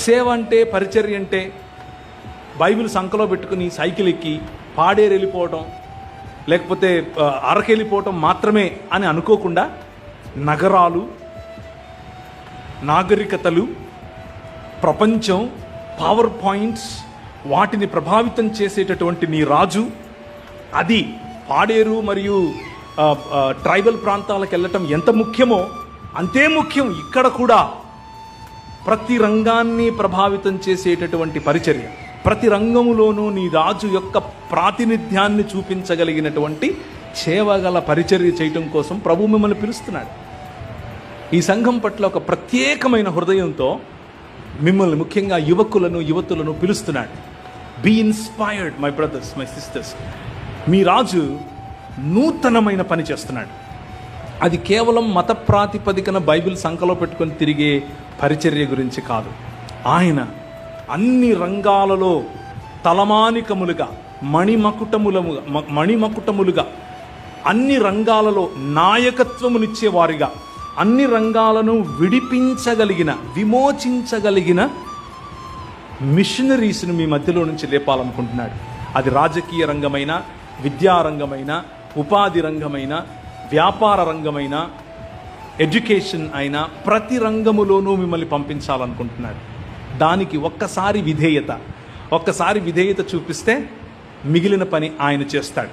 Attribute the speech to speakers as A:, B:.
A: సేవ అంటే, పరిచర్య అంటే బైబిల్ సంకలో పెట్టుకుని సైకిల్ ఎక్కి పాడేరు వెళ్ళిపోవటం, లేకపోతే అరకెళ్ళిపోవటం మాత్రమే అని అనుకోకుండా నగరాలు, నాగరికతలు, ప్రపంచం, పవర్ పాయింట్స్, వాటిని ప్రభావితం చేసేటటువంటి నీ రాజు, అది పాడేరు మరియు ట్రైబల్ ప్రాంతాలకు వెళ్ళటం ఎంత ముఖ్యమో అంతే ముఖ్యం ఇక్కడ కూడా ప్రతి రంగాన్ని ప్రభావితం చేసేటటువంటి పరిచర్య, ప్రతి రంగములోనూ నీ రాజు యొక్క ప్రాతినిధ్యాన్ని చూపించగలిగినటువంటి సేవగల పరిచర్య చేయటం కోసం ప్రభు మిమ్మల్ని పిలుస్తున్నాడు. ఈ సంఘం పట్ల ఒక ప్రత్యేకమైన హృదయంతో మిమ్మల్ని, ముఖ్యంగా యువతులను పిలుస్తున్నాడు. Be inspired my brothers, my sisters. మీ రాజు నూతనమైన పని చేస్తున్నాడు. అది కేవలం మత ప్రాతిపదికన బైబిల్ సంకలో పెట్టుకొని తిరిగే పరిచర్య గురించి కాదు. ఆయన అన్ని రంగాలలో తలమానికములుగా, మణిమకుటములుగా అన్ని రంగాలలో నాయకత్వమునిచ్చేవారిగా, అన్ని రంగాలను విమోచించగలిగిన మిషనరీస్ను మీ మధ్యలో నుంచి లేపాలనుకుంటున్నాడు. అది రాజకీయ రంగమైన, విద్యారంగమైన, ఉపాధి రంగమైన, వ్యాపార రంగమైన, ఎడ్యుకేషన్ అయినా ప్రతి రంగములోనూ మిమ్మల్ని పంపించాలనుకుంటున్నాడు. దానికి ఒక్కసారి విధేయత చూపిస్తే మిగిలిన పని ఆయన చేస్తాడు.